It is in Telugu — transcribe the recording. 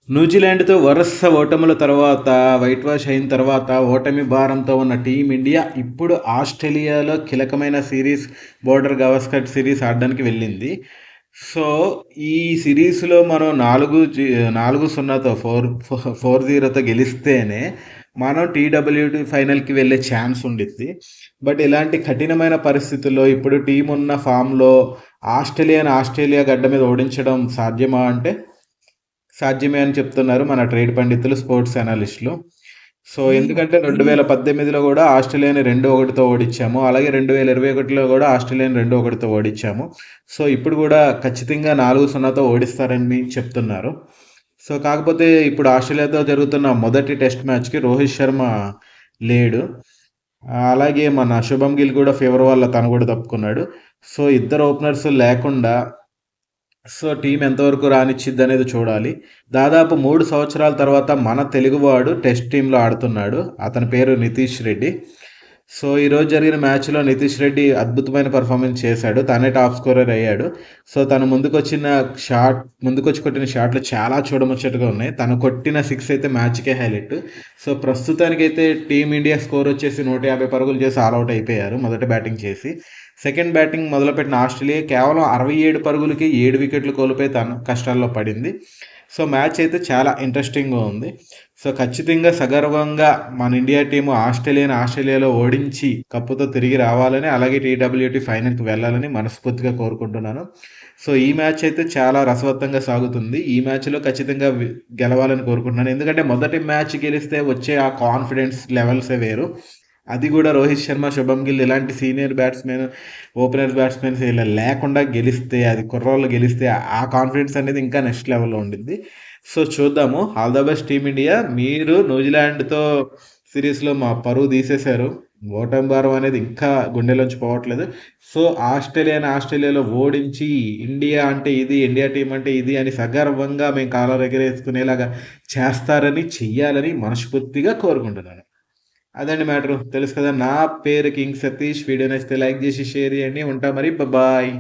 న్యూజిలాండ్తో వరుస ఓటముల తర్వాత వైట్ వాష్ అయిన తర్వాత ఓటమి భారంతో ఉన్న టీమిండియా ఇప్పుడు ఆస్ట్రేలియాలో కీలకమైన సిరీస్ బోర్డర్ గవాస్కర్ సిరీస్ ఆడడానికి వెళ్ళింది. సో ఈ సిరీస్లో మనం 4-0తో 4-0తో గెలిస్తేనే మనం టీడబ్ల్యూటీ ఫైనల్కి వెళ్ళే ఛాన్స్ ఉండిద్ది. బట్ ఇలాంటి కఠినమైన పరిస్థితుల్లో ఇప్పుడు టీం ఉన్న ఫామ్లో ఆస్ట్రేలియా గడ్డ మీద ఓడించడం సాధ్యమా అంటే సాధ్యమే అని చెప్తున్నారు మన ట్రేడ్ పండితులు, స్పోర్ట్స్ అనలిస్టులు. సో ఎందుకంటే 2018లో కూడా ఆస్ట్రేలియాని 2-1తో ఓడించాము. అలాగే 2021లో కూడా ఆస్ట్రేలియాని 2-1తో ఓడించాము. సో ఇప్పుడు కూడా ఖచ్చితంగా 4-0తో ఓడిస్తారని చెప్తున్నారు. సో కాకపోతే ఇప్పుడు ఆస్ట్రేలియాతో జరుగుతున్న మొదటి టెస్ట్ మ్యాచ్కి రోహిత్ శర్మ లేడు. అలాగే మన శుభం గిల్ కూడా ఫీవర్ వల్ల తను కూడా తప్పుకున్నాడు. సో ఇద్దరు ఓపెనర్స్ లేకుండా సో టీం ఎంతవరకు రానిచ్చిద్ది అనేది చూడాలి. దాదాపు 3 సంవత్సరాల తర్వాత మన తెలుగువాడు టెస్ట్ టీంలో ఆడుతున్నాడు. అతని పేరు నితీష్ రెడ్డి. సో ఈరోజు జరిగిన మ్యాచ్లో నితీష్ రెడ్డి అద్భుతమైన పర్ఫార్మెన్స్ చేశాడు. తనే టాప్ స్కోరర్ అయ్యాడు. సో తను ముందుకొచ్చి కొట్టిన షాట్లు చాలా చూడముచ్చటగా ఉన్నాయి. తను కొట్టిన 6 అయితే మ్యాచ్కే హైలైట్. సో ప్రస్తుతానికైతే టీమిండియా స్కోర్ వచ్చేసి 150 పరుగులు చేసి ఆల్అవుట్ అయిపోయారు మొదటి బ్యాటింగ్ చేసి. సెకండ్ బ్యాటింగ్ మొదలుపెట్టిన ఆస్ట్రేలియా కేవలం 67 పరుగులకి 7 వికెట్లు కోల్పోయి తన కష్టాల్లో పడింది. సో మ్యాచ్ అయితే చాలా ఇంట్రెస్టింగ్గా ఉంది. సో ఖచ్చితంగా సగర్వంగా మన ఇండియా టీము ఆస్ట్రేలియాలో ఓడించి కప్పుతో తిరిగి రావాలని, అలాగే టీడబ్ల్యూటీ ఫైనల్కి వెళ్ళాలని మనస్ఫూర్తిగా కోరుకుంటున్నాను. సో ఈ మ్యాచ్ అయితే చాలా రసవత్తంగా సాగుతుంది. ఈ మ్యాచ్లో ఖచ్చితంగా గెలవాలని కోరుకుంటున్నాను. ఎందుకంటే మొదటి మ్యాచ్ గెలిస్తే వచ్చే ఆ కాన్ఫిడెన్స్ లెవెల్సే వేరు. అది కూడా రోహిత్ శర్మ, శుభం గిల్ ఇలాంటి సీనియర్ బ్యాట్స్మెన్, ఓపెనర్ బ్యాట్స్మెన్స్ ఇలా లేకుండా గెలిస్తే, అది కుర్రోళ్ళు గెలిస్తే ఆ కాన్ఫిడెన్స్ అనేది ఇంకా నెక్స్ట్ లెవెల్లో ఉండిద్ది. సో చూద్దాము. All the best team India. మీరు న్యూజిలాండ్తో సిరీస్లో మా పరువు తీసేశారు. ఓటమి భారం అనేది ఇంకా గుండెలోంచి పోవట్లేదు. సో ఆస్ట్రేలియాలో ఓడించి ఇండియా టీం అంటే ఇది అని సగర్వంగా మేము కాలర్ ఎగరేసుకునేలాగా చెయ్యాలని మనస్ఫూర్తిగా కోరుకుంటున్నాను. అదండి మ్యాటరు. తెలుసు కదా. నా పేరు కింగ్ సతీష్. వీడియో నచ్చితే లైక్ చేసి షేర్ చేయండి. ఉంటా మరి. బాయ్.